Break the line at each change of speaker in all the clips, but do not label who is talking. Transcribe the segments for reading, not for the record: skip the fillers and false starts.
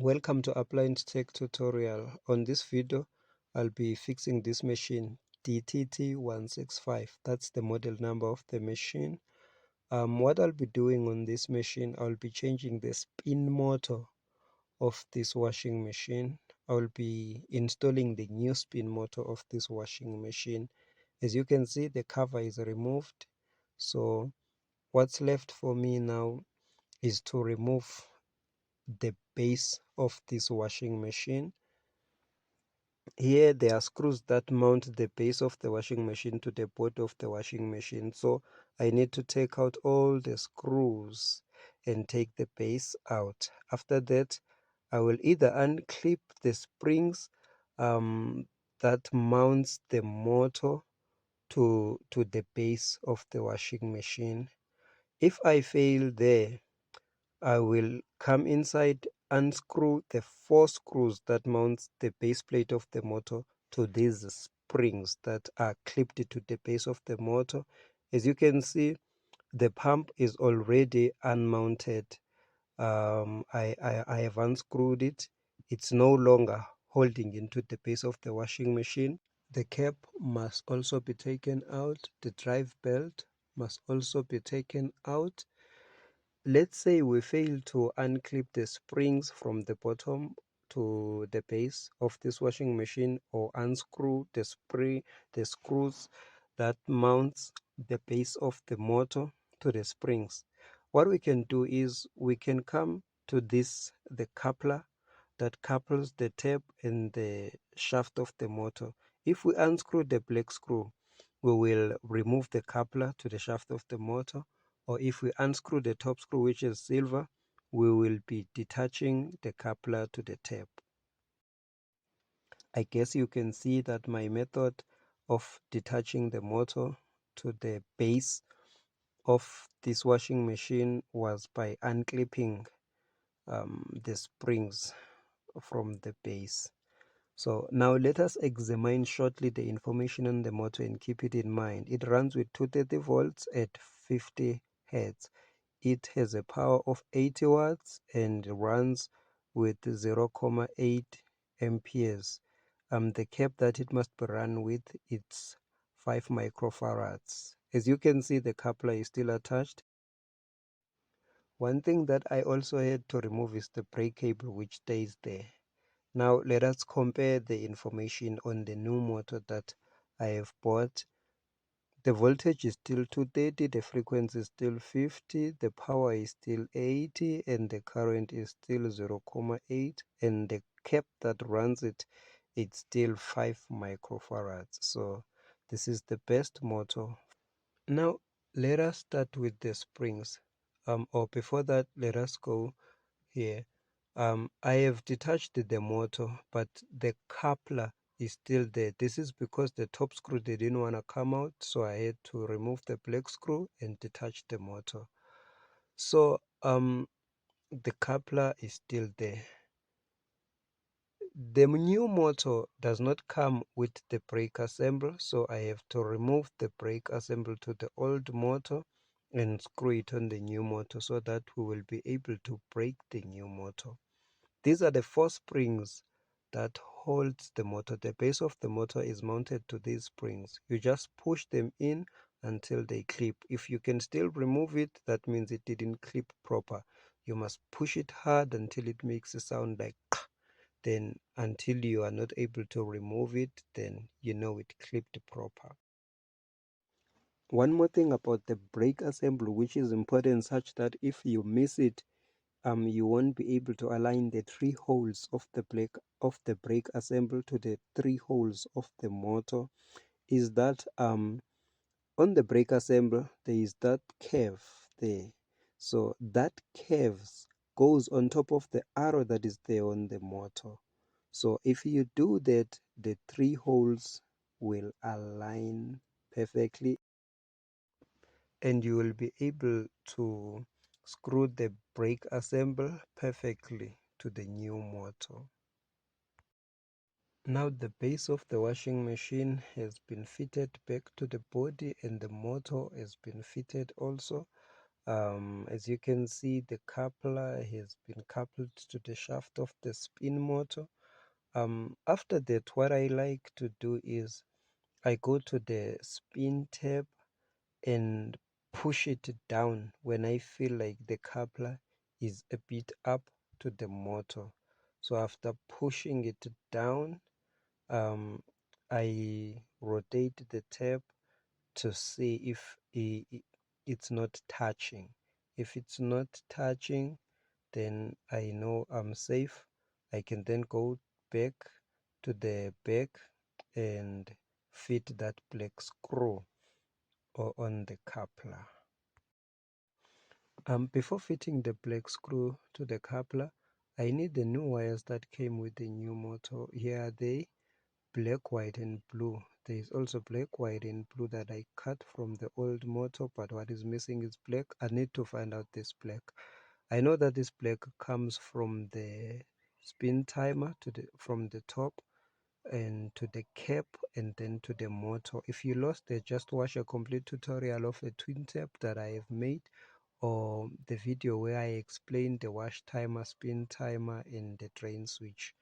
Welcome to Appliance Tech tutorial. On this video, I'll be fixing this machine DTT165. That's the model number of the machine. What I'll be doing on this machine, I'll be changing the spin motor of this washing machine. I'll be installing the new spin motor of this washing machine. As you can see, the cover is removed. So what's left for me now is to remove the base of this washing machine. Here there are screws that mount the base of the washing machine to the body of the washing machine. So I need to take out all the screws and take the base out. After that, I will either unclip the springs that mounts the motor to the base of the washing machine. If I fail there, I will come inside, unscrew the 4 screws that mounts the base plate of the motor to these springs that are clipped to the base of the motor. As you can see, the pump is already unmounted. I have unscrewed it. It's no longer holding into the base of the washing machine. The cap must also be taken out. The drive belt must also be taken out. Let's say we fail to unclip the springs from the bottom to the base of this washing machine, or unscrew the screws that mounts the base of the motor to the springs. What we can do is we can come to the coupler that couples the tape and the shaft of the motor. If we unscrew the black screw, we will remove the coupler to the shaft of the motor, or if we unscrew the top screw, which is silver, we will be detaching the coupler to the tape. I guess you can see that my method of detaching the motor to the base of this washing machine was by unclipping the springs from the base. So now let us examine shortly the information on the motor and keep it in mind. It runs with 230 volts at 50 Hertz. It has a power of 80 watts and runs with 0.8 amperes. The cap that it must be run with, it's 5 microfarads. As you can see, the coupler is still attached. One thing that I also had to remove is the brake cable, which stays there. Now let us compare the information on the new motor that I have bought. The voltage is still 230, the frequency is still 50, the power is still 80, and the current is still 0.8, and the cap that runs it, it's still 5 microfarads. So this is the best motor. Now let us start with the springs. Or before that, let us go here. I have detached the motor, but the coupler is still there. This is because the top screw, they didn't want to come out, so I had to remove the black screw and detach the motor. So the coupler is still there. The new motor does not come with the brake assembly, so I have to remove the brake assembly to the old motor and screw it on the new motor so that we will be able to brake the new motor. These are the 4 springs that holds the motor. The base of the motor is mounted to these springs. You just push them in until they clip. If you can still remove it, that means it didn't clip proper. You must push it hard until it makes a sound like then until you are not able to remove it, then you know it clipped proper. One more thing about the brake assembly, which is important, such that if you miss it, you won't be able to align the 3 holes of the brake assembly to the 3 holes of the motor, is that on the brake assembly there is that curve there. So that curve goes on top of the arrow that is there on the motor. So if you do that, the 3 holes will align perfectly and you will be able to screw the brake assembly perfectly to the new motor. Now the base of the washing machine has been fitted back to the body and the motor has been fitted also. As you can see, the coupler has been coupled to the shaft of the spin motor. After that, what I like to do is I go to the spin tab and push it down when I feel like the coupler is a bit up to the motor. So after pushing it down, I rotate the tab to see if it's not touching. If it's not touching, then I know I'm safe. I can then go back to the back and fit that black screw on the coupler. Before fitting the black screw to the coupler, I need the new wires that came with the new motor. Here are they, black, white and blue. There is also black, white and blue that I cut from the old motor, but what is missing is black. I need to find out this black. I know that this black comes from the spin timer from the top and to the cap and then to the motor. If you lost it, just watch a complete tutorial of a twin tap that I have made, or the video where I explained the wash timer, spin timer and the drain switch.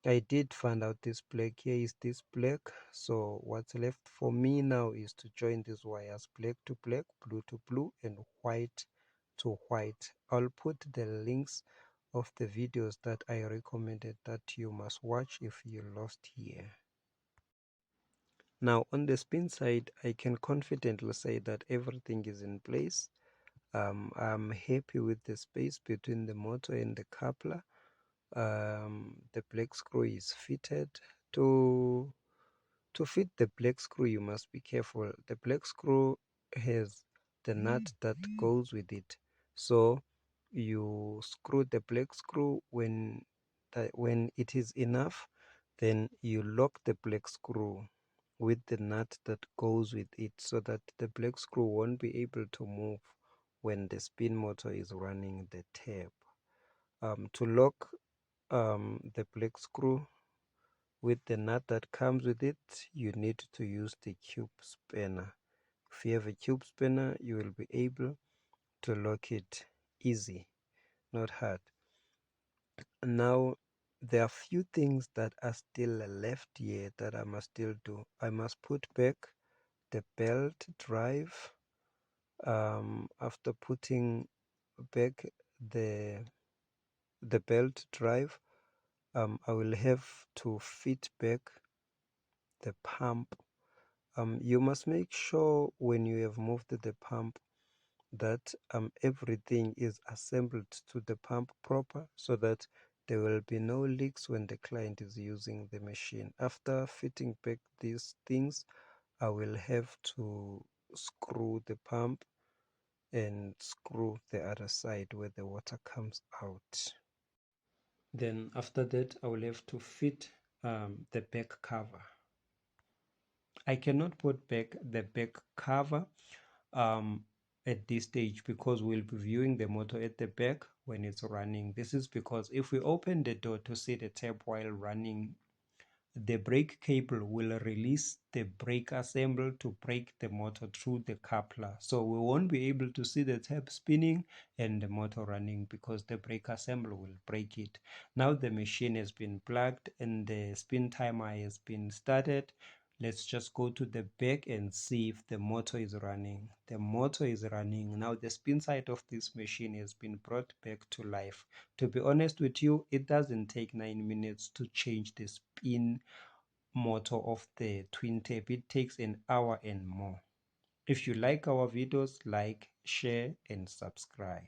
I did find out this black. Here is this black. So what's left for me now is to join these wires, black to black, blue to blue and white to white. I'll put the links of the videos that I recommended that you must watch if you lost here. Now on the spin side, I can confidently say that everything is in place. I'm happy with the space between the motor and the coupler. The black screw is fitted. To fit the black screw, you must be careful. The black screw has the nut that goes with it, so you screw the black screw when it is enough, then you lock the black screw with the nut that goes with it, so that the black screw won't be able to move when the spin motor is running the tab. To lock the black screw with the nut that comes with it, you need to use the cube spanner. If you have a cube spanner, you will be able to lock it easy, not hard. Now, there are few things that are still left here that I must still do. I must put back the belt drive. After putting back the belt drive, I will have to fit back the pump. You must make sure when you have moved the pump that everything is assembled to the pump proper, so that there will be no leaks when the client is using the machine. After fitting back these things, I will have to screw the pump and screw the other side where the water comes out. Then after that, I will have to fit the back cover. I cannot put back the back cover at this stage, because we'll be viewing the motor at the back when it's running. This is because if we open the door to see the tap while running, the brake cable will release the brake assembly to brake the motor through the coupler. So we won't be able to see the tap spinning and the motor running, because the brake assembly will break it. Now the machine has been plugged and the spin timer has been started. Let's just go to the back and see if the motor is running. The motor is running. Now the spin side of this machine has been brought back to life. To be honest with you, it doesn't take 9 minutes to change the spin motor of the twin tape. It takes an hour and more. If you like our videos, like, share and subscribe.